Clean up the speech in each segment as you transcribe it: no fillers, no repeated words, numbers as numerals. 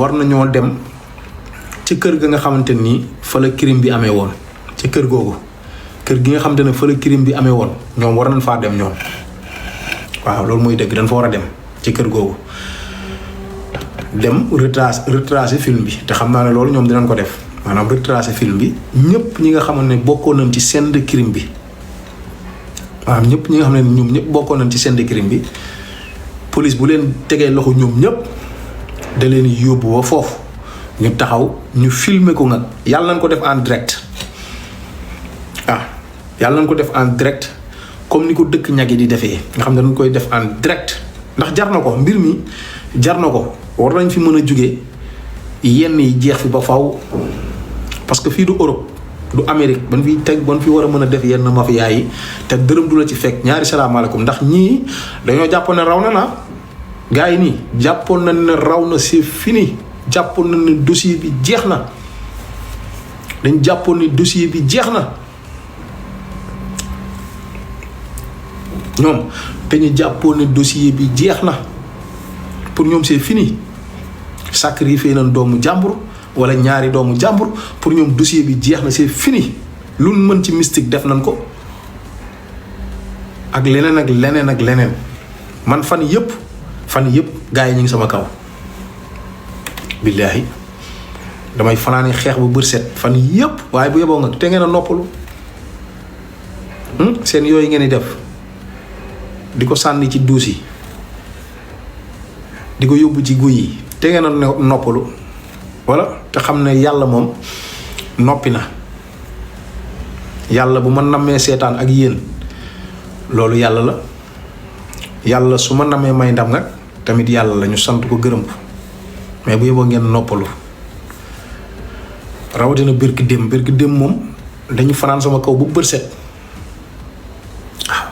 war nañoo dem ci kër ga nga xamante ni fa la crime bi amee woon ci kër googu kër gi nga xamante ne fa la crime bi amee woon ñoom war nañ faa dem ñoom waaw loolu mooy dëgg dañ fa war a dem ci kër googu dem retracer film bi te xam naa ne loolu ñoom dinañ ko def maanaam retracer film bi ñëpp ñi nga xamante ne bokkoon nañ ci scène de crime bi waaw ñëpp ñi nga xam ne ñoom ñëpp bokkoon nañ ci scène de crime bi police bu leen tegee loxo ñoom ñëpp da leen yóbbu ba foofu ñu taxaw ñu filmer ko nag yàlla nañ ko def en direct yàlla nañ ko def en direct comme ni ko dëkk ñag yi di defee nga xam ne dañ koy def en direct ndax jar na ko mbir mi jar na ko war nañ fi mën a jóge yenn yi jeex fi ba faw parce que fii du Europe du Amérique ban fi war a mën a def yenn mafia yi te dërëm du la ci fekk ñaari salaamaaleykum ndax ñii dañoo jàppoon ne raw na na gars yi nii jàppoon nañ ne raw na c'est fini jàppoon nañ ne dossier bi jeex na dañ jàppoon ne dossier bi jeex na ñoom dañu jàppoon ne dossier bi jeex na pour ñoom c'est fini sacrifié nañ doomu jàmbur wala ñaari doomu jàmbur pour ñoom dossier bi jeex na c'est fini lu mën ci mystique def nañ ko ak leneen ak leneen ak leneen man fan yëpp gars yi ñu ngi sama kaw billaahi damay fanaane xeex bu bër set fan yëpp waaye bu yeboo nga te ngeen a noppalu seen yooyu ngeen di def di ko sànni ci duus yi di ko yóbbu ci guy yi te ngeen a noppalu wala te xam ne yàlla moom noppi na yàlla bu ma nammee seetaan ak yéen loolu yàlla la yàlla su ma nammee may ndam nag tamit yàlla la ñu sant ko gërëm ko mais bu yeboo ngeen noppalu rawatina bërki dem moom dañu fanaan sama kaw bu bër set waaw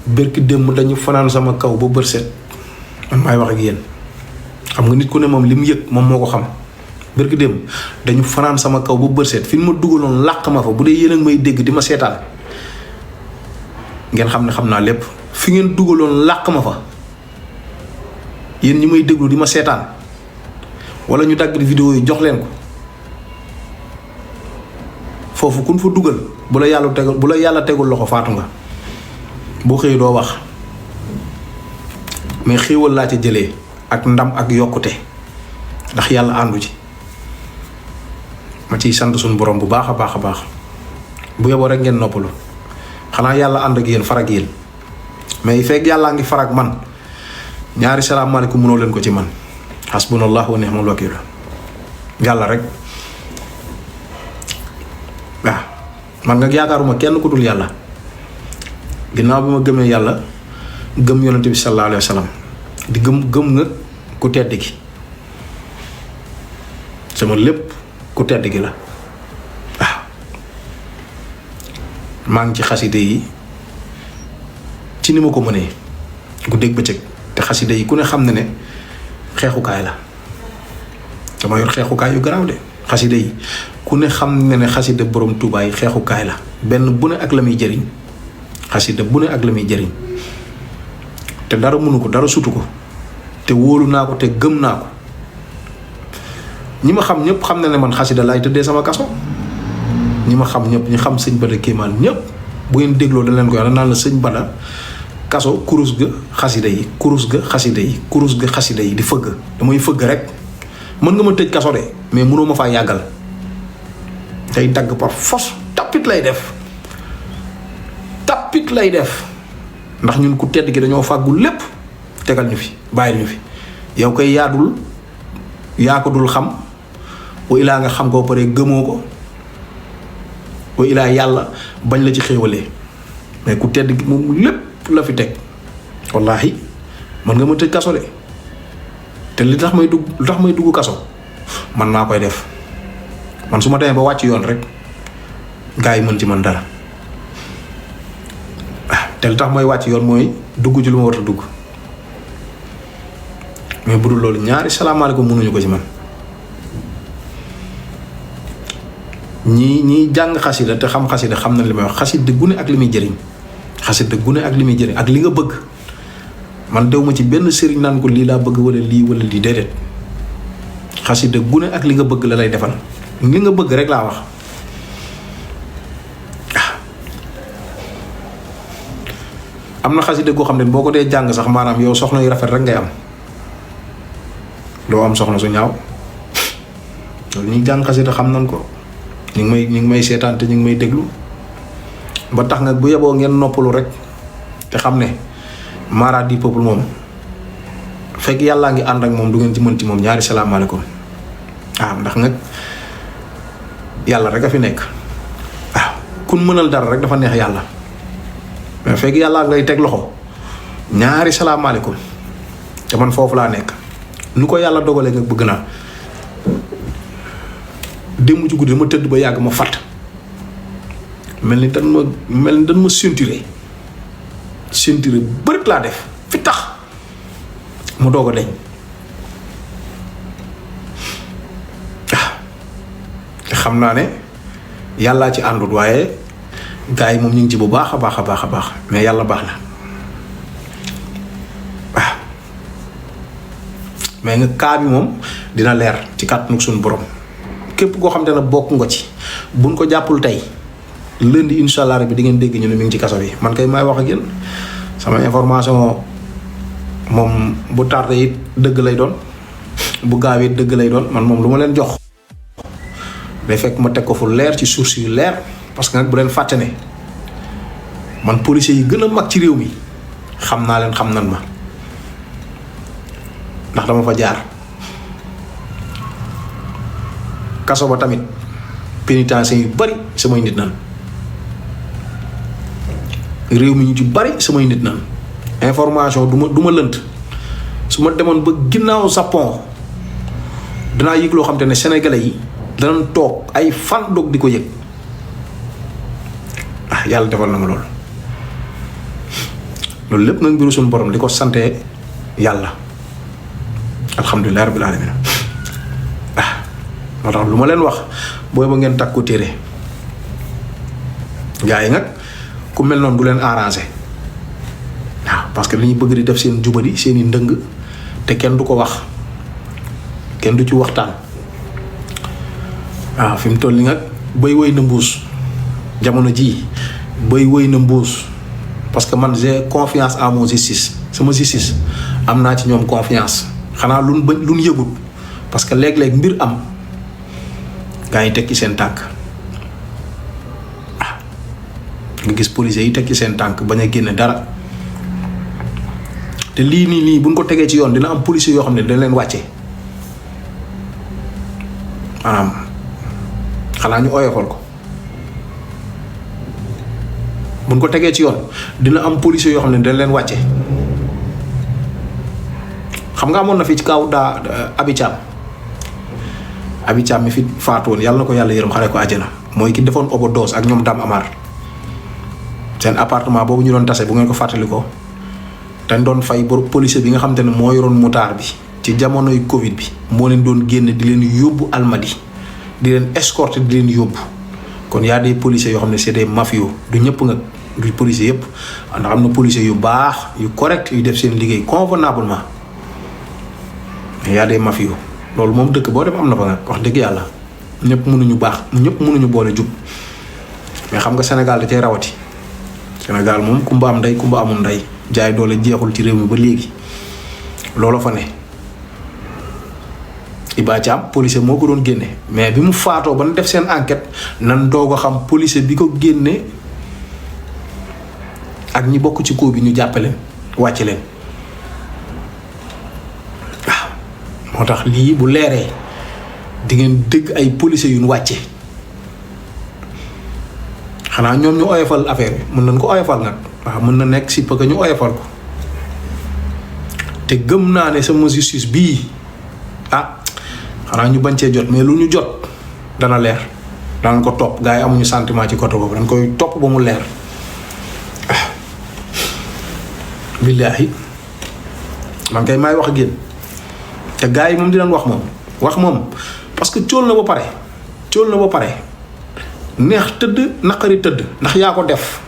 bërki dem dañu fanaan sama kaw ba bër set man maay wax ak yéen xam nga nit ku ne moom li mu yëg moom moo ko xam bërki dem dañu fanaan sama kaw ba bër set fi ma dugaloon làq ma fa bu dee yéen a ngi may dégg di ma seetaan ngeen xam ne xam naa lépp fi ngeen dugaloon làq ma fa yéen ñi may déglu di ma seetaan wala ñu dagg vidéo yi jox leen ko foofu kun fa dugal bu la yàlla tegul loxo faatu nga boo xëyee doo wax mais xéewal laa ca jëlee ak ndam ak yokkute ndax yàlla àndu ci ma ciy sant suñu borom bu baax a baax a baax bu yeboo rek ngeen noppalu xanaa yàlla ànd ak yéen farag yéen mais fekk yàllaa ngi farag man ñaari salaamaaleykum mënoo leen ko ci man hasbunallahu wa ni'mal wakiil yàlla rek waaw man nga yaakaaruma kenn ku dul yàlla ginnaaw bi ma gëmee yàlla gëm yonente bi sallallahu alayhi wa sallam di gëm nga ku tedd gi sama lépp ku tedd gi la waaw maa ngi ci xaside yi ci ni ma ko mënee guddeeg bëccëg te xaside yi ku ne xam ne ne xeexukaay la dama yor xeexukaay yu garaaw de xaside yi ku ne xam ne ne xaside borom Tuubaa yi xeexukaay la benn bu ne ak la muy jëriñ xaside bu ne ak la muy jëriñ te dara mënu ko dara sutu ko te wóolu naa ko te gëm naa ko ñi ma xam ñëpp xam na ne man xasida laay tëddee sama kaso ñi ma xam ñëpp ñi xam sëñ Bada Kéemaan ñëpp bu ngeen dégloo dañ leen ko wax naan la sëñ Bada kaso kurus ga xasida yi kurus ga xasida yi kurus ga xasida yi di fëgg damay fëgg rek mën nga ma tëj kaso de mais mënoo ma faa yàggal tey dagg par force tapit lay def ndax ñun ku tedd gi dañoo fàggul lépp tegal ñu fi bàyyil ñu fi yow koy yaadul yaa ko dul xam wa ilaa nga xam ko pare gëmoo ko wa ilaa yàlla bañ la ci xéewalee mais ku tedd gi moom lépp la fi teg wallaahi mën nga ma tëj kaso de te li tax may dugg kaso man maa koy def man su ma demee ba wàcc yoon rek gaa yi mën ci man dara te li tax may wàcc yoon mooy dugg ci lu ma war a dugg mais bu dul loolu ñaari salaamaaleykum mënuñu ko ci man ñii jàng xasida te xam xasida xam na li may wax xasida gune ak li muy jëriñ xasida gune ak li muy jëriñ ak li nga bëgg man dew ma ci benn sëriñ naan ko lii laa bëgg wala lii déedéet xasida gune ak li nga bëgg la lay defal li nga bëgg rek laa wax am na xasida goo xam ne boo ko dee jàng sax maanaam yow soxna yu rafet rek ngay am doo am soxna su ñaaw loolu ñuy jàng xasida xam nañ ko ñu ngi may seetaan te ñu ngi may déglu ba tax nga bu yeboo ngeen noppalu rek te xam ne mara di peuple moom fekk yàllaa ngi ànd ak moom du ngeen ci mën ci moom ñaari salaamaaleykum waaw ndax nag yàlla rek a fi nekk waaw kun mënal dara rek dafa neex yàlla mais fekk yàllaa ngay teg loxo ñaari salaamaaleykum te man foofu laa nekk nu ko yàlla dogalee nga bëgg naa démb ci guddi dama tëdd ba yàgg ma fàtt mel ni dan ma ceinture bërit laa def fi tax mu doog a deñ te xam naa ne yàllaa ci àndut waaye gars yi moom ñu ngi ci bu baax a baax a baax a baax mais yàlla baax na waaw mais nga kaa bi moom dina leer ci kàttanu suñu borom képp koo xam te ne bokk nga ci buñ ko jàppul tey lundi incha allah bi di ngeen dégg ñu ne mi ngi ci kaso bi man kay may wax ak yéen sama information moom bu tardé it dëgg lay doon bu gaaw it dëgg lay doon man moom lu ma leen jox day fekk ma teg ko fu leer ci source yu leer parce que nag bu leen fàtte ne man policiers yi gën a mag ci réew mi xam naa leen xam nan ma ndax dama fa jaar kaso ba tamit pénitencier yu bari samay nit nan réew mi ñu ci bari samay nit nan information du ma lënt su ma demoon ba ginnaaw Japon danaa yëg loo xam te ne sénégalais yi danañ toog ay fan doog di ko yëg yàlla defal na ma loolu lépp nag mbiru suñu borom di ko sante yàlla alhamdulilah rabbil alamin moo tax lu ma leen wax booy ba ngeen takku téere gars yi nag ku mel noonu du leen arrangé waaw parce que dañuy bëgg di def seen jubadi seen i ndëng te kenn du ko wax kenn du ci waxtaan waaw fi mu toll nii nag bay woy na mbuus jamono ji bay woy na mbuus parce que man j'ai confiance en mon justice sama justice am naa ci ñoom confiance xanaa luñ yëgut parce que léeg-léeg mbir am gaa yi tekki seen tànk nga gis policiers yi tekki seen tànk bañ a génne dara te lii nii buñ ko tegee ci yoon dina am policiers yoo xam ne dañ leen wàcce maanaam xanaa ñu oyofal ko buñ ko tegee ci yoon dina am policiers yoo xam ne dañ leen wàcce xam nga amoon na fii ci kaw Abi Thiam mi fi faatu woon yàlla na ko yàlla yërëm xare ko àjjana mooy ki defoon overdose ak ñoom Dame Amar seen appartement boobu ñu doon tase bu ngeen ko fàttali ko dañ doon fay policier bi nga xam te ne moo yoroon motard bi ci jamonoy Covid bi moo leen doon génne di leen yóbbu Almadi di leen escorter di leen yóbbu kon y a des policiers yoo xam ne c'est des mafieux du ñëpp nga du policier yëpp ndax am na policiers yu baax yu correct yu def seen liggéey convenablement y a des mafieux loolu moom dëkk boo dem am na fa nag wax dëgg yàlla ñëpp mënuñu baax ñëpp mënuñu boole jub mais xam nga Sénégal da cay rawati Sénégal moom kumba am ndey kumba amul ndey jaay doole jeexul ci réew mi ba léegi loolu fa ne Iba Thiam policier moo ko doon génne mais bi mu faatoo ba na def seen enquête nan doog a xam policier bi ko génne ak ñi bokk ci koo bi ñu jàppe leen wàcce leen moo tax lii bu leeree di ngeen dégg ay policiers yu ñu wàcce xanaa ñoom ñu oyofal affaire bi mën nañ ko oyofal nag waaw mën na nekk si que ñu oyofal ko te gëm naa ne sama justice bii xanaa ñu bañ cee jot mais lu ñu jot dana leer danañ ko topp gars yi amuñu sentiment ci côté boobu dañ koy topp ba mu leer billaahi man kay may wax ak yéen te gars yi moom dinañ wax moom parce que cóol na ba pare neex tëdd naqari tëdd ndax yaa ko def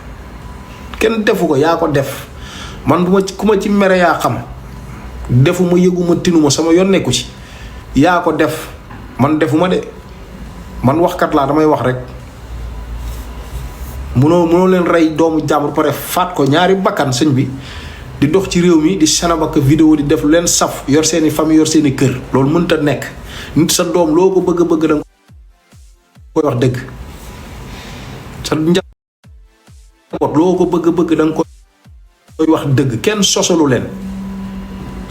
kenn defu ko yaa ko def man ku ma ci mere yaa xam defuma yëguma tinuma sama yoon nekku ci yaa ko def man defuma de man waxkat laa damay wax rek mënoo leen rey doomu jàmbur pare faat ko ñaari bakkan sëñ bi di dox ci réew mi di sanabaka vidéo di def lu leen saf yor seeni famille yor seeni kër loolu mënta nekk nit sa doom loo ko bëgg da nga koy wax dëgg sa njaboot loo ko bëgg da nga koy wax dëgg kenn sosalu leen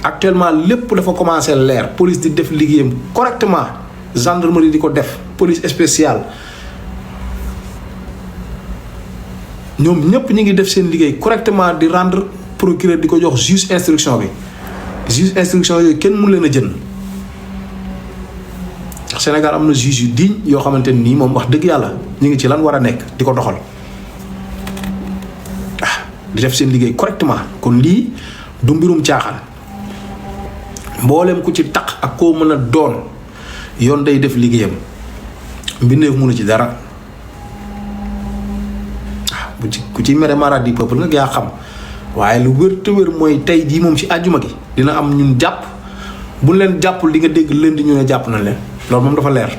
actuellement lépp dafa commencé leer police di def liggéeyam correctement gendarmerie di ko def police spéciale ñoom ñëpp ñi ngi def seen liggéey correctement di rendre procureur di ko jox juge instruction bi juge instruction yooyu kenn mënu leen a jënd ndax Sénégal am na juge yu digne yoo xamante nii moom wax dëgg yàlla ñu ngi ci lan war a nekk di ko doxal di def seen liggéey correctement kon lii du mbirum caaxaan mboolem ku ci taq ak koo mën a doon yoon day def liggéeyam mbindeef mënu ci dara bu ci ku ci mere maradi peuple nag yaa xam waaye lu wér te wér mooy tey jii moom ci àjjuma gi dina am ñun jàpp buñ leen jàppul di nga dégg leen di ñu ne jàpp nañ leen loolu moom dafa leer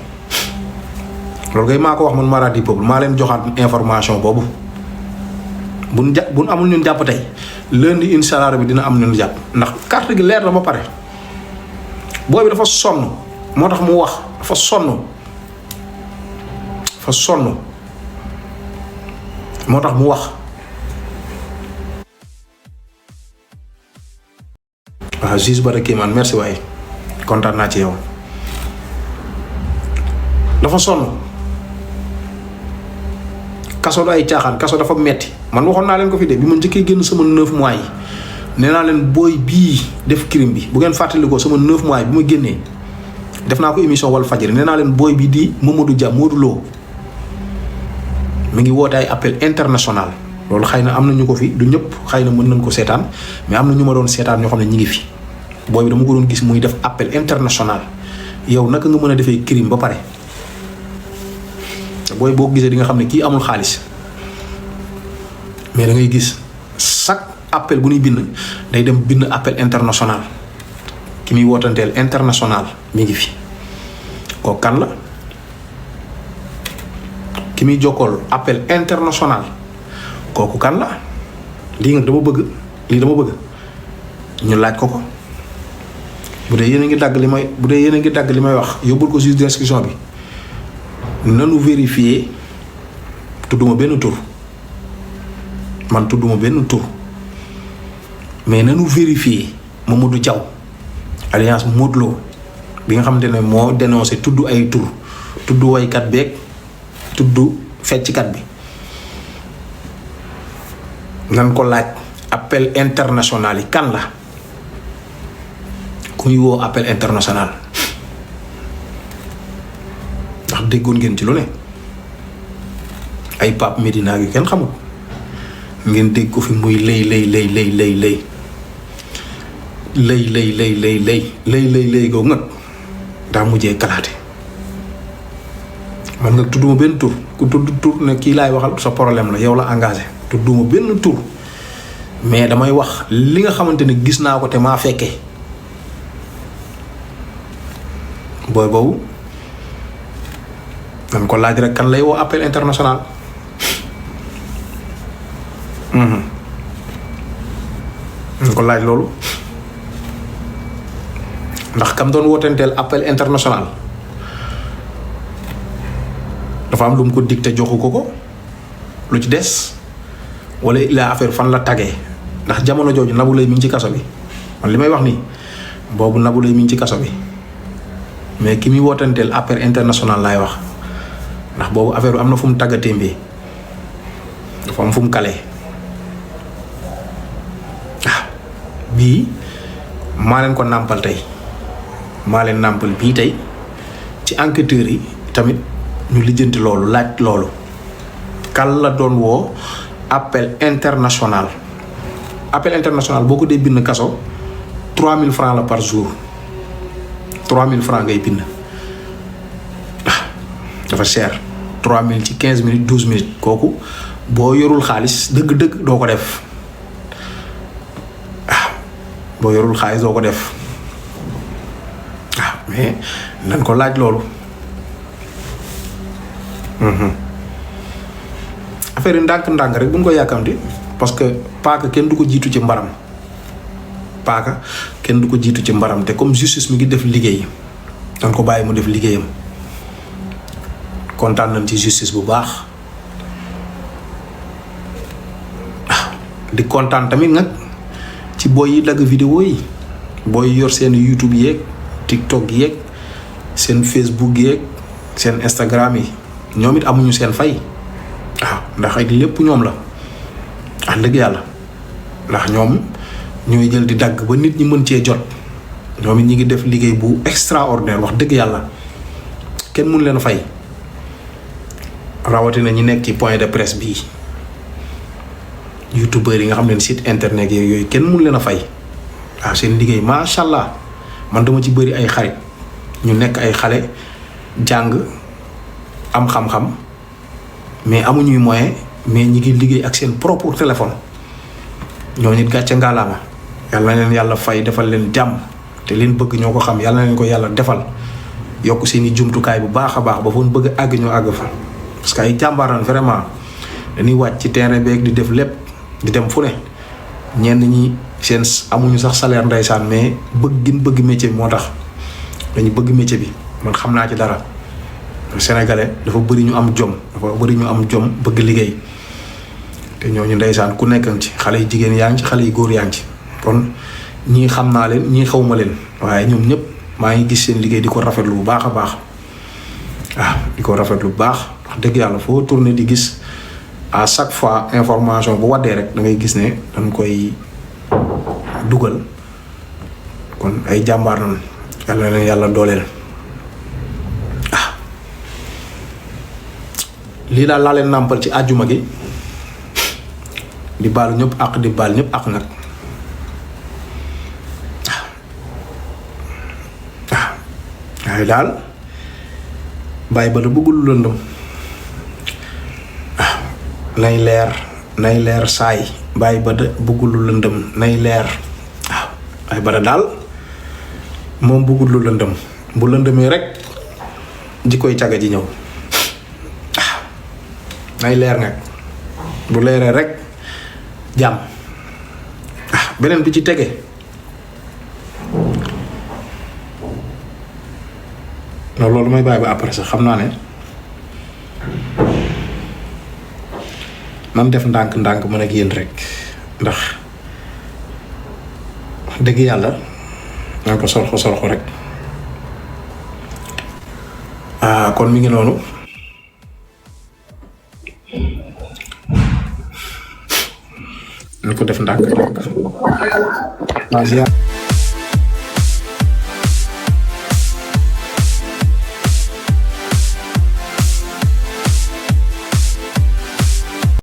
loolu kay maa ko wax man maradi peuple maa leen joxaat information boobu buñ amul ñun jàpp tey lundi incha allah bi dina am ñun jàpp ndax carte gi leer na ba pare booy bi dafa sonn moo tax mu wax dafa sonn moo tax mu wax waaw juge ba rek man merci waaye kontaan naa ci yow dafa sonn kaso du ay caaxaan kaso dafa metti man waxoon naa leen ko fi de bi ma njëkkee génn sama 9 mois yi nee naa leen booy bii def crime bi bu ngeen fàttalikoo sama 9 mois yi bi ma génnee def naa ko émission wala fajiri nee naa leen booy bi di Mamadou Dia Modou Lo mi ngi woote ay appel international loolu xëy na am na ñu ko fi du ñëpp xëy na mën nañ ko seetaan mais am na ñu ma doon seetaan ñoo xam ne ñi ngi fi booy bi dama ko doon gis muy def appel international yow naka nga mën a defee crime ba pare booy boo gisee di nga xam ne kii amul xaalis mais da ngay gis chaque appel bu ñuy bind day dem bind appel international ki muy wootanteel international mi ngi fi kooku kan la ki muy jokkool appel international kooku kan la lii dama bëgg ñu laaj ko bu dee yéen a ngi dagg li may wax yóbbul ko juge d'instruction bi nanu vérifier tudduma benn tur mais nanu vérifier Mamadou Diaw alliance Modou Lo bi nga xamante ne moo dénoncé tudd ay tur tudd waykat beeg tudd fecckat bi nan ko laaj appel international yi kan la ku muy woo appel international ndax déggoon ngeen ci lu ne ay Pape Medina yu kenn xamul ngeen dégg ko fi muy lay goo ngat daa mujjee kalaate man nga tudduma benn tur ku tudd tur ne kii laay waxal sa problème la yow la engagé tudduma benn tur mais damay wax li nga xamante ne gis naa ko te maa fekkee booy boobu nan ko laaj rek kan lay woo appel international nan ko laaj loolu ndax kam doon wootenteel appel international dafa am lu mu ko dicté joxu ko lu ci des wala la affaire fan la tagee ndax jamono jooju Nabou Leye mi ngi ci kaso bi man li may wax nii boobu Nabou Leye mi ngi ci kaso bi mais ki muy wootanteel appel international laay wax ndax boobu affaire bi am na fu mu tàggatee mbii dafa am fu mu kalee bii maa leen ko nàmpal tey maa leen nàmpal bii tey ci enquêteurs yi tamit ñu lijjanti loolu laaj loolu kan la doon woo appel international boo ko dee bind kaso 3000 francs la par jour 3000 francs ngay bind dafa cher 3000 ci 15 minutes 12 minutes kooku boo yorul xaalis dëgg-dëgg doo ko def boo yorul xaalis doo ko def mais nañ ko laaj loolu. affaire yi ndànk-ndànk rek buñ ko yàkkamti parce que paaka kenn du ko jiitu ci mbaram te comme justice mi ngi def liggéey dañ ko bàyyi mu def liggéeyam. kontaan nañ ci justice bu baax di kontaan tamit nag ci booy yi dagg vidéo yi booy yor seen YouTube yeeg TikTok yeeg seen Facebook yeeg seen Instagram yi ñoom it amuñu seen fay waaw ndax ay lépp ñoom la wax dëgg yàlla ndax ñoom ñooy jël di dagg ba nit ñi mën cee jot ñoom it ñi ngi def liggéey bu extraordinaire wax dëgg yàlla kenn mënu leen fay. rawatina ñi nekk ci point de presse bii youtubeurs yi nga xam ne site internet yooyu kenn mënu leen a fay waaw seen liggéey macha allah man dama ci bëri ay xarit ñu nekk ay xale jàng am xam-xam mais amuñuy moyen mais ñi ngi liggéey ak seen propre téléphone ñoo nit gàcce ngaalaama yàlla na leen yàlla fay defal leen jàmm te leen bëgg ñoo ko xam yàlla na leen ko yàlla defal yokk seeni jumtukaay bu baax a baax ba foon bëgg àgg ñoo àgg fa. parce que ay jàmbaaraan vraiment dañuy wàcc ci terrain beeg di def lépp di dem fu ne ñenn ñi seen amuñu sax salaire ndeysaan mais bëgg métier bi moo tax dañu bëgg métier bi man xam naa ci dara. Sénégalais dafa bëri ñu am jom bëgg liggéey te ñooñu ndeysaan ku nekk ci xale yu jigéen yaa ngi ci xale yu góor yaa ngi ci kon ñii xam naa leen ñii xawma leen waaye ñoom ñëpp maa ngi gis seen liggéey di ko rafetlu bu baax a baax waaw di ko rafetlu bu baax. wax dëgg yàlla foo tourné di gis à chaque fois information bu waddee rek da ngay gis ne dañ koy dugal kon ay jàmbaar nañ yàlla na yàlla dooleel lii daal laa leen nàmpal ci àjjuma gi di baalu ñëpp ak di baal ñëpp ak nag waaye daal bàyyi ba la bëggul lu lëndëm nay leer saay bàyyi ba da bëggul lu lëndëm nay leer waaw bàyyi ba da daal moom bëggul lu lëndëm bu lëndëmee rek ji koy caga ji ñëw waaw nay leer nag bu leeree rek jàmm beneen bi ci tege non loolu may bàyyi ba après sax xam naa ne nan def ndànk-ndànk mën ak yéen rek ndax dëgg yàlla nan ko sorxo rek kon mi ngi noonu ñu ko def ndànk-ndànk